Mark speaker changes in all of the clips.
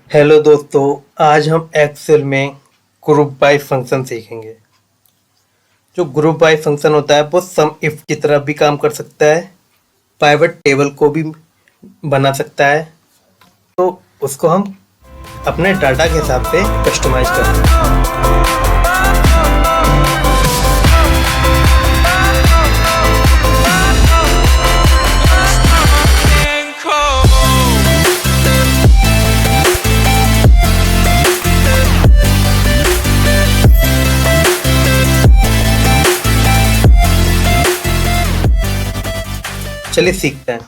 Speaker 1: Hello दोस्तों, आज हम एक्सेल में ग्रुप बाय फंक्शन सीखेंगे। जो ग्रुप बाय फंक्शन होता है वो सम इफ की तरह भी काम कर सकता है, पाइवट टेबल को भी बना सकता है। तो उसको हम अपने डाटा के हिसाब से कस्टमाइज करते हैं। चलिए सीखते हैं।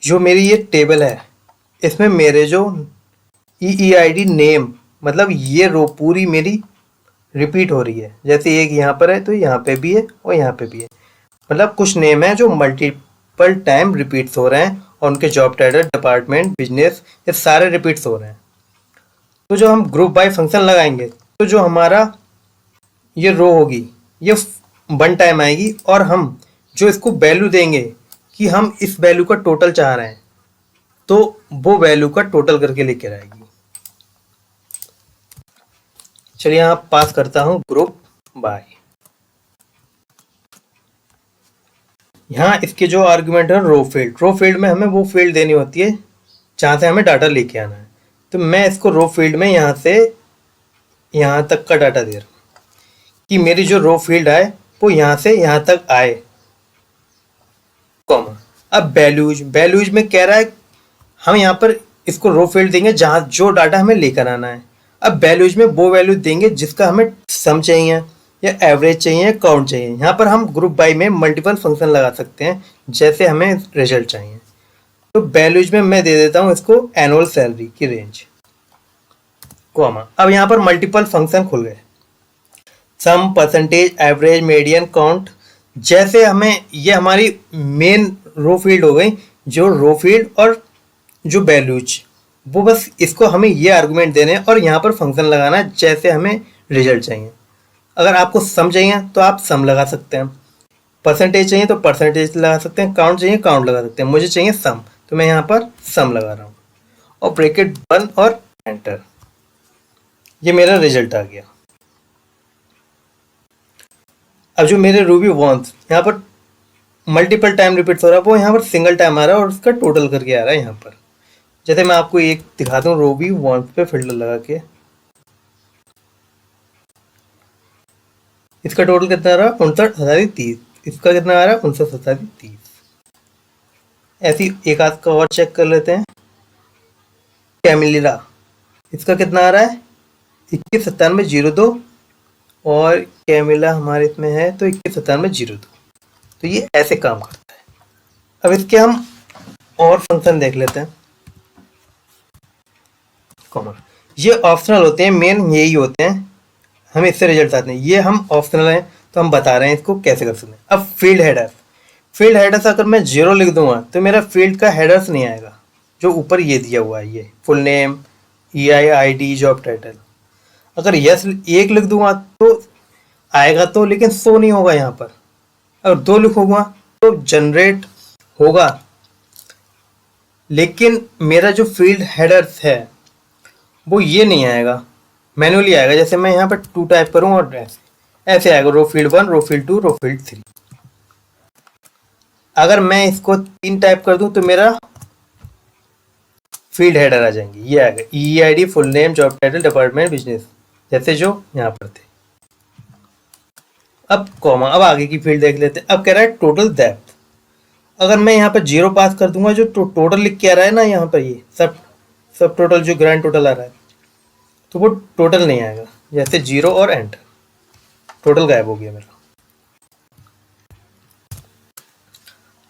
Speaker 1: जो मेरी ये टेबल है, इसमें मेरे जो EEID नेम, मतलब ये रो पूरी मेरी रिपीट हो रही है। जैसे एक यहाँ पर है तो यहाँ पे भी है और यहाँ पे भी है। मतलब कुछ नेम है जो मल्टीपल टाइम रिपीट्स हो रहे हैं और उनके जॉब टाइटल, डिपार्टमेंट, बिजनेस, ये सारे रिपीट्स हो रहे हैं। तो जो हम ग्रुप बाय फंक्शन लगाएंगे तो जो हमारा ये रो होगी ये वन टाइम आएगी और हम जो इसको वैल्यू देंगे कि हम इस वैल्यू का टोटल चाह रहे हैं तो वो वैल्यू का टोटल करके लेकर आएगी। चलिए यहाँ पास करता हूँ ग्रुप बाय। यहाँ इसके जो आर्गुमेंट है रो फील्ड में हमें वो फील्ड देनी होती है जहाँ से हमें डाटा लेके आना है। तो मैं इसको रो फील्ड में यहाँ से यहाँ तक का डाटा दे रहा हूँ कि मेरी जो रो फील्ड आए वो यहाँ से यहाँ तक आए, कॉमा। अब वैल्यूज में कह रहा है हम यहाँ पर इसको रो फील्ड देंगे जहाँ जो डाटा हमें लेकर आना है। अब वैल्यूज में वो वैल्यू देंगे जिसका हमें सम चाहिए या एवरेज चाहिए या काउंट चाहिए। यहाँ पर हम ग्रुप बाय में मल्टीपल फंक्शन लगा सकते हैं जैसे हमें रिजल्ट चाहिए। तो वैल्यूज में मैं दे देता हूँ इसको एनुअल सैलरी की रेंज, कॉमा। अब यहाँ पर मल्टीपल फंक्शन खुल गए, सम, परसेंटेज, एवरेज, मीडियन, काउंट। जैसे हमें ये हमारी मेन रो फील्ड हो गई, जो रो फील्ड और जो वैल्यूज, वो बस इसको हमें ये आर्गुमेंट देने हैं और यहाँ पर फंक्शन लगाना है जैसे हमें रिजल्ट चाहिए। अगर आपको सम चाहिए तो आप सम लगा सकते हैं, परसेंटेज चाहिए तो परसेंटेज लगा सकते हैं, काउंट चाहिए काउंट लगा सकते हैं। मुझे चाहिए सम तो मैं यहाँ पर सम लगा रहा हूँ और ब्रैकेट बंद और एंटर। ये मेरा रिजल्ट आ गया। अब जो मेरे रूबी वॉन्स यहाँ पर मल्टीपल टाइम रिपीट हो रहा है वो यहाँ पर सिंगल टाइम आ रहा है और उसका टोटल करके आ रहा है यहाँ पर। जैसे मैं आपको एक दिखाता हूँ रूबी वॉन्स पे फिल्टर लगा के, इसका टोटल कितना आ रहा है 59,30। इसका कितना आ रहा है 59,30। ऐसी एक आध का और चेक कर लेते हैं। कैमिलिला, इसका कितना आ रहा है 219702 और कैमिला हमारे इसमें है तो 219702। तो ये ऐसे काम करता है। अब इसके हम और फंक्शन देख लेते हैं, कॉमन। ये ऑप्शनल होते हैं, मेन यही होते हैं, हम इससे रिजल्ट आते हैं। ये हम ऑप्शनल हैं तो हम बता रहे हैं इसको कैसे कर सकते हैं। अब फील्ड हेडर्स अगर मैं 0 लिख दूंगा तो मेरा फील्ड का हेडर्स नहीं आएगा जो ऊपर ये दिया हुआ है, ये full name, EID, job title. अगर यस 1 लिख दूंगा तो आएगा तो, लेकिन शो नहीं होगा यहाँ पर। अगर 2 लिखूंगा तो जनरेट होगा, लेकिन मेरा जो फील्ड हेडर्स है वो ये नहीं आएगा, मैन्युअली आएगा। जैसे मैं यहाँ पर 2 टाइप करूँ और ऐसे आएगा, रो फील्ड 1, रो फील्ड 2, रो फील्ड 3। अगर मैं इसको 3 टाइप कर दूं तो मेरा फील्ड हेडर आ जाएंगे, ये आएगा EID, full name, job title, department, business, जैसे जो यहाँ पर थे। अब कॉमा, अब आगे की फील्ड देख लेते हैं। अब कह रहा है टोटल डेप्थ। अगर मैं यहाँ पर 0 पास कर दूंगा, जो टोटल लिख के आ रहा है ना यहाँ पर, ये सब टोटल जो ग्रैंड टोटल आ रहा है तो वो टोटल नहीं आएगा। जैसे 0 और एंटर, टोटल गायब हो गया मेरा।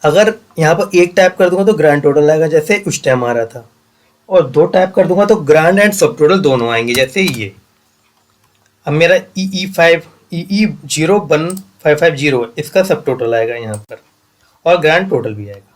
Speaker 1: अगर यहाँ पर 1 टाइप कर दूंगा तो ग्रैंड टोटल आएगा जैसे उस टाइम आ रहा था, और 2 टाइप कर दूंगा तो ग्रैंड एंड सब टोटल दोनों आएंगे जैसे ये। अब मेरा EE01550 इसका सब टोटल आएगा यहाँ पर और ग्रैंड टोटल भी आएगा।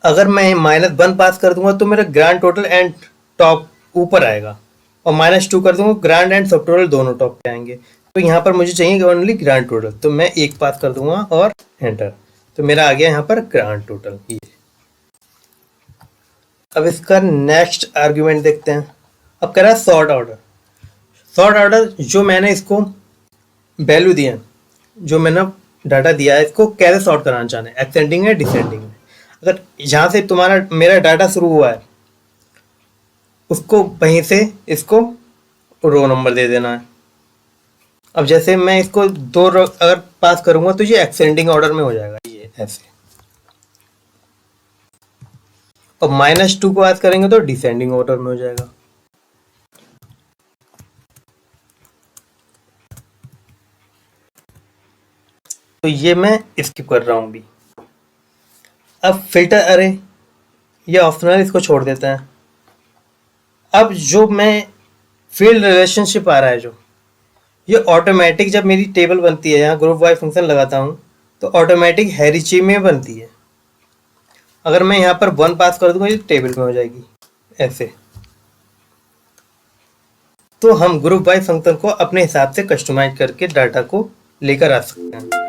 Speaker 1: अगर मैं -1 पास कर दूंगा तो मेरा ग्रैंड टोटल एंड टॉप ऊपर आएगा, और -2 कर दूंगा ग्रैंड एंड सब टोटल दोनों टॉप पे आएंगे। तो यहाँ पर मुझे चाहिए ओनली ग्रैंड टोटल, तो मैं 1 पास कर दूंगा और एंटर। तो मेरा आ गया यहाँ पर ग्रांड टोटल। ये अब इसका नेक्स्ट आर्ग्यूमेंट देखते हैं। अब कह रहा है सॉर्ट ऑर्डर। सॉर्ट ऑर्डर जो मैंने इसको वैल्यू दिया, जो मैंने डाटा दिया है, इसको कैसे सॉर्ट कराना चाहते हैं, एक्सेंडिंग है डिसेंडिंग में। अगर यहाँ से तुम्हारा मेरा डाटा शुरू हुआ है, उसको वहीं से इसको रो नंबर दे देना है। अब जैसे मैं इसको दो रो अगर पास करूंगा तो ये एक्सेंडिंग ऑर्डर में हो जाएगा, ये ऐसे। और -2 को पास करेंगे तो डिसेंडिंग ऑर्डर में हो जाएगा। तो ये मैं स्किप कर रहा हूं अभी। अब फिल्टर अरे, ये ऑप्शनल, इसको छोड़ देते हैं। अब जो मैं फील्ड रिलेशनशिप आ रहा है, जो ये ऑटोमेटिक जब मेरी टेबल बनती है, यहाँ ग्रुप वाई फंक्शन लगाता हूँ तो ऑटोमेटिक हैरिची में बनती है। अगर मैं यहाँ पर 1 पास कर दूंगा, ये टेबल में हो जाएगी ऐसे। तो हम ग्रुप वाई फंक्शन को अपने हिसाब से कस्टमाइज करके डाटा को लेकर आ सकते हैं।